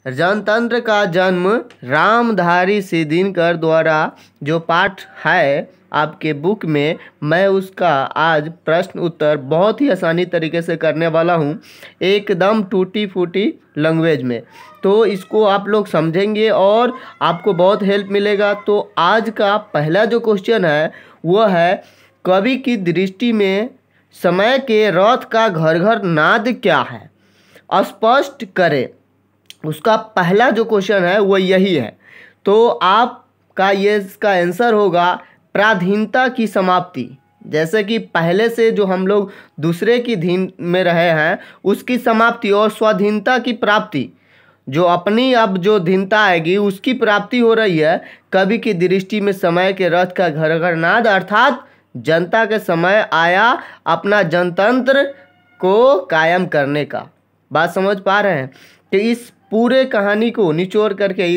जनतंत्र का जन्म रामधारी सिद्दीनकर द्वारा जो पाठ है आपके बुक में, मैं उसका आज प्रश्न उत्तर बहुत ही आसानी तरीके से करने वाला हूँ, एकदम टूटी फूटी लैंग्वेज में। तो इसको आप लोग समझेंगे और आपको बहुत हेल्प मिलेगा। तो आज का पहला जो क्वेश्चन है वह है, कवि की दृष्टि में समय के रथ का घर घर नाद क्या है, स्पष्ट करें। उसका पहला जो क्वेश्चन है वो यही है। तो आपका ये इसका आंसर होगा पराधीनता की समाप्ति। जैसे कि पहले से जो हम लोग दूसरे की धीन में रहे हैं उसकी समाप्ति और स्वाधीनता की प्राप्ति, जो अपनी अब जो धीनता आएगी उसकी प्राप्ति हो रही है। कवि की दृष्टि में समय के रथ का घर घर नाद अर्थात जनता के समय आया अपना जनतंत्र को कायम करने का। बात समझ पा रहे हैं कि इस पूरे कहानी को निचोड़ करके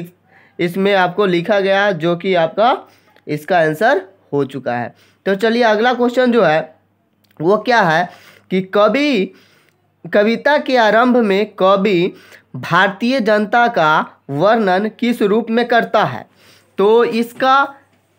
इसमें आपको लिखा गया, जो कि आपका इसका आंसर हो चुका है। तो चलिए अगला क्वेश्चन जो है वो क्या है कि कविता के आरंभ में कवि भारतीय जनता का वर्णन किस रूप में करता है। तो इसका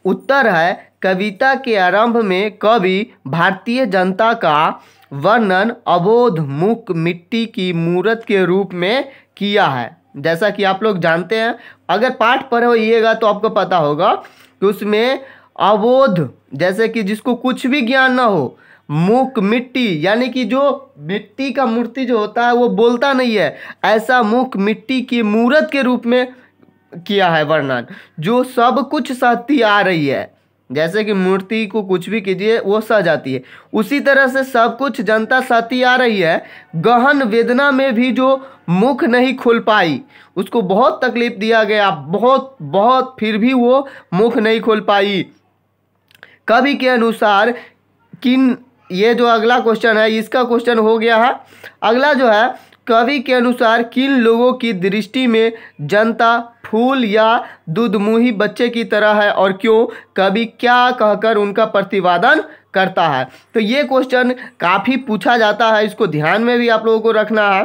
उत्तर है, कविता के आरंभ में कवि भारतीय जनता का वर्णन अबोध मूक मिट्टी की मूर्त के रूप में किया है। जैसा कि आप लोग जानते हैं, अगर पाठ पढ़िएगा तो आपको पता होगा कि उसमें अबोध, जैसे कि जिसको कुछ भी ज्ञान ना हो, मूक मिट्टी यानी कि जो मिट्टी का मूर्ति जो होता है वो बोलता नहीं है, ऐसा मूक मिट्टी की मूर्त के रूप में किया है वर्णन, जो सब कुछ सहती आ रही है। जैसे कि मूर्ति को कुछ भी कीजिए वो सह जाती है, उसी तरह से सब कुछ जनता सहती आ रही है। गहन वेदना में भी जो मुख नहीं खुल पाई, उसको बहुत तकलीफ दिया गया, बहुत बहुत, फिर भी वो मुख नहीं खोल पाई। कवि के अनुसार किन, ये जो अगला क्वेश्चन है इसका क्वेश्चन हो गया है। अगला जो है, कवि के अनुसार किन लोगों की दृष्टि में जनता फूल या दूधमुही बच्चे की तरह है और क्यों, कवि क्या कहकर उनका प्रतिपादन करता है। तो ये क्वेश्चन काफ़ी पूछा जाता है, इसको ध्यान में भी आप लोगों को रखना है।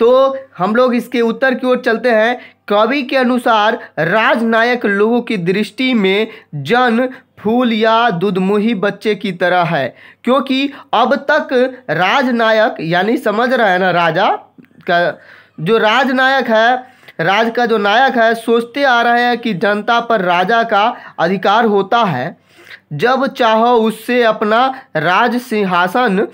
तो हम लोग इसके उत्तर की ओर चलते हैं। कवि के अनुसार राजनायक लोगों की दृष्टि में जन फूल या दूधमुही बच्चे की तरह है, क्योंकि अब तक राजनायक यानी समझ रहे हैं ना, राजा का जो राजनायक है, राज का जो नायक है, सोचते आ रहे हैं कि जनता पर राजा का अधिकार होता है, जब चाहो उससे अपना राज सिंहासन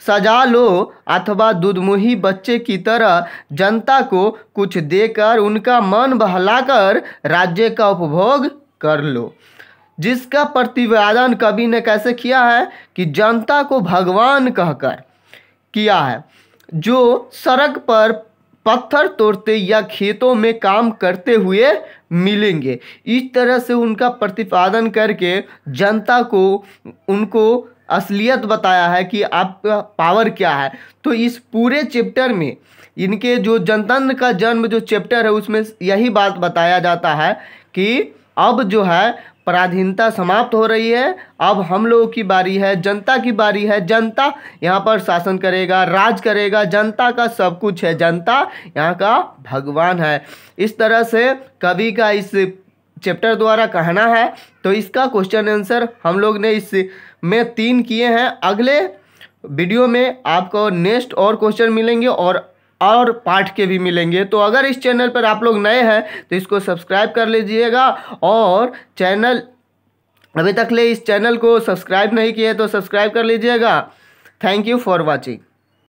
सजा लो अथवा दूधमुही बच्चे की तरह जनता को कुछ देकर उनका मन बहलाकर राज्य का उपभोग कर लो। जिसका प्रतिपादन कवि ने कैसे किया है कि जनता को भगवान कहकर किया है, जो सड़क पर पत्थर तोड़ते या खेतों में काम करते हुए मिलेंगे। इस तरह से उनका प्रतिपादन करके जनता को उनको असलियत बताया है कि आपका पावर क्या है। तो इस पूरे चैप्टर में इनके जो जनतंत्र का जन्म जो चैप्टर है उसमें यही बात बताया जाता है कि अब जो है पराधीनता समाप्त हो रही है, अब हम लोगों की बारी है, जनता की बारी है। जनता यहाँ पर शासन करेगा, राज करेगा, जनता का सब कुछ है, जनता यहाँ का भगवान है। इस तरह से कवि का इस चैप्टर द्वारा कहना है। तो इसका क्वेश्चन आंसर हम लोग ने इसमें 3 किए हैं। अगले वीडियो में आपको नेक्स्ट और क्वेश्चन मिलेंगे और पाठ के भी मिलेंगे। तो अगर इस चैनल पर आप लोग नए हैं तो इसको सब्सक्राइब कर लीजिएगा, और चैनल अभी तक ले इस चैनल को सब्सक्राइब नहीं किए तो सब्सक्राइब कर लीजिएगा। Thank you for watching.